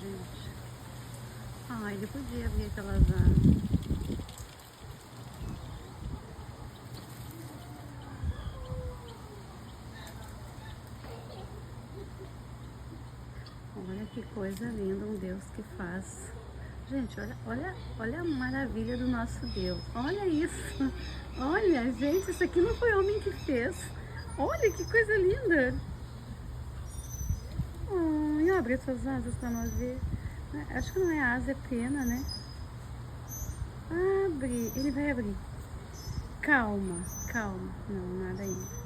gente. Ah, ele podia abrir aquelas asas. Olha que coisa linda, um Deus que faz. Gente, olha a maravilha do nosso Deus. Olha isso. Olha, gente, isso aqui não foi homem que fez. Olha que coisa linda. E abre as suas asas para nós ver. Acho que não é asa, é pena, né? Abre, ele vai abrir. Calma, calma. Não, nada ainda.